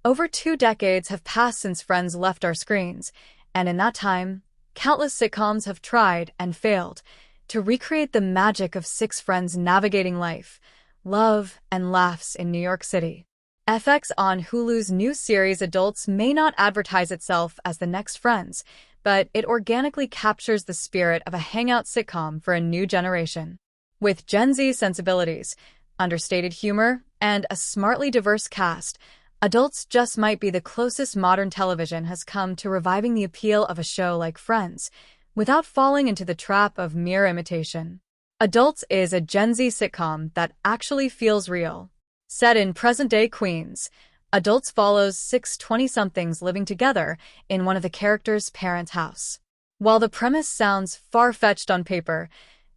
Over 2 decades have passed since Friends left our screens, and in that time, countless sitcoms have tried and failed to recreate the magic of six friends navigating life, love, and laughs in New York City. FX on Hulu's new series Adults may not advertise itself as the next Friends, but it organically captures the spirit of a hangout sitcom for a new generation. With Gen Z sensibilities, understated humor, and a smartly diverse cast, Adults just might be the closest modern television has come to reviving the appeal of a show like Friends, without falling into the trap of mere imitation. Adults is a Gen Z sitcom that actually feels real. Set in present-day Queens, Adults follows six 20-somethings living together in one of the characters' parents' house. While the premise sounds far-fetched on paper,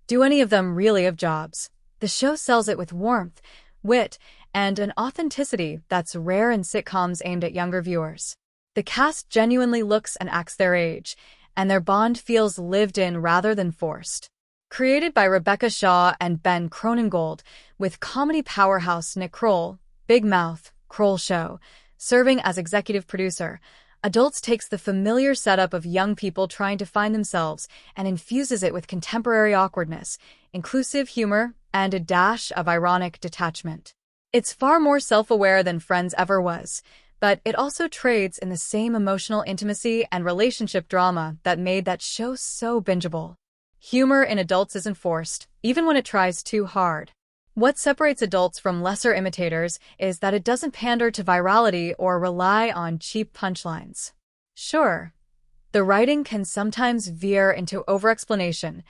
do any of them really have jobs? The show sells it with warmth, wit, and an authenticity that's rare in sitcoms aimed at younger viewers. The cast genuinely looks and acts their age, and their bond feels lived in rather than forced. Created by Rebecca Shaw and Ben Cronengold, with comedy powerhouse Nick Kroll, Big Mouth, Kroll Show, serving as executive producer, Adults takes the familiar setup of young people trying to find themselves and infuses it with contemporary awkwardness, inclusive humor, and a dash of ironic detachment. It's far more self-aware than Friends ever was, but it also trades in the same emotional intimacy and relationship drama that made that show so bingeable. Humor in Adults isn't forced, even when it tries too hard. What separates Adults from lesser imitators is that it doesn't pander to virality or rely on cheap punchlines. Sure, the writing can sometimes veer into overexplanation.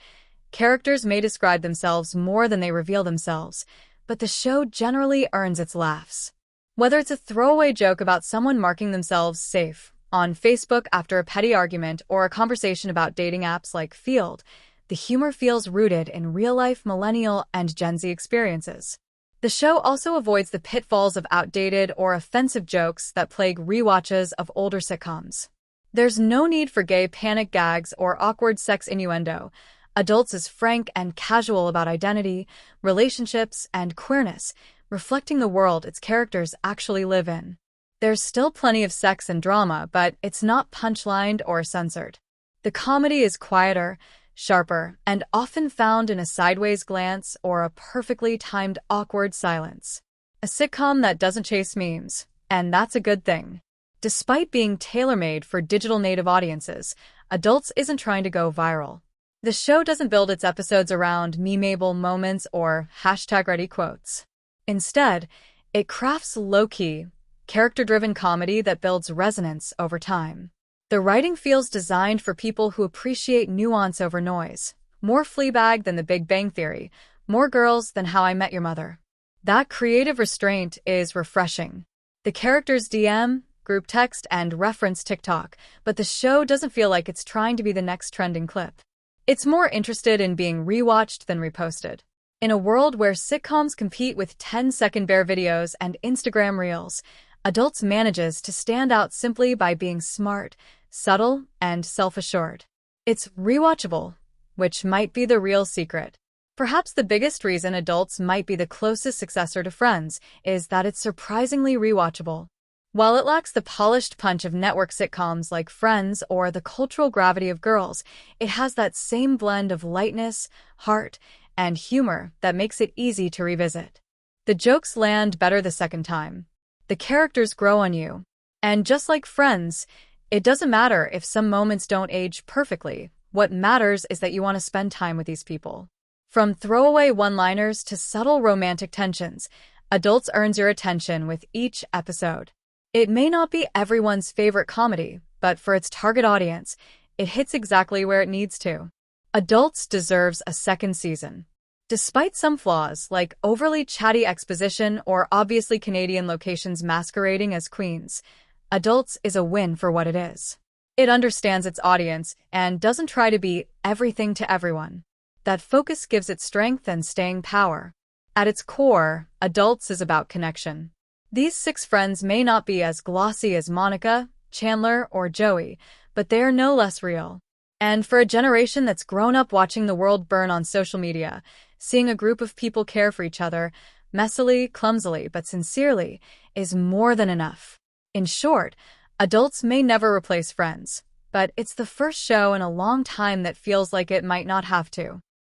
Characters may describe themselves more than they reveal themselves, but the show generally earns its laughs. Whether it's a throwaway joke about someone marking themselves safe on Facebook after a petty argument or a conversation about dating apps like Field, the humor feels rooted in real-life millennial and Gen Z experiences. The show also avoids the pitfalls of outdated or offensive jokes that plague rewatches of older sitcoms. There's no need for gay panic gags or awkward sex innuendo. Adults is frank and casual about identity, relationships, and queerness, reflecting the world its characters actually live in. There's still plenty of sex and drama, but it's not punchlined or censored. The comedy is quieter, sharper, and often found in a sideways glance or a perfectly timed awkward silence. A sitcom that doesn't chase memes, and that's a good thing. Despite being tailor-made for digital native audiences, Adults isn't trying to go viral. The show doesn't build its episodes around memeable moments or #ready quotes. Instead, it crafts low-key, character-driven comedy that builds resonance over time. The writing feels designed for people who appreciate nuance over noise. More Fleabag than The Big Bang Theory, more Girls than How I Met Your Mother. That creative restraint is refreshing. The characters DM, group text, and reference TikTok, but the show doesn't feel like it's trying to be the next trending clip. It's more interested in being rewatched than reposted. In a world where sitcoms compete with 10-second bare videos and Instagram reels, Adults manages to stand out simply by being smart, subtle, and self-assured. It's rewatchable, which might be the real secret. Perhaps the biggest reason Adults might be the closest successor to Friends is that it's surprisingly rewatchable. While it lacks the polished punch of network sitcoms like Friends or the cultural gravity of Girls, it has that same blend of lightness, heart, and humor that makes it easy to revisit. The jokes land better the second time. The characters grow on you. And just like Friends, it doesn't matter if some moments don't age perfectly. What matters is that you want to spend time with these people. From throwaway one-liners to subtle romantic tensions, Adults earns your attention with each episode. It may not be everyone's favorite comedy, but for its target audience, it hits exactly where it needs to. Adults deserves a second season. Despite some flaws, like overly chatty exposition or obviously Canadian locations masquerading as Queens, Adults is a win for what it is. It understands its audience and doesn't try to be everything to everyone. That focus gives it strength and staying power. At its core, Adults is about connection. These six friends may not be as glossy as Monica, Chandler, or Joey, but they are no less real. And for a generation that's grown up watching the world burn on social media, seeing a group of people care for each other, messily, clumsily, but sincerely, is more than enough. In short, adults may never replace Friends, but it's the first show in a long time that feels like it might not have to.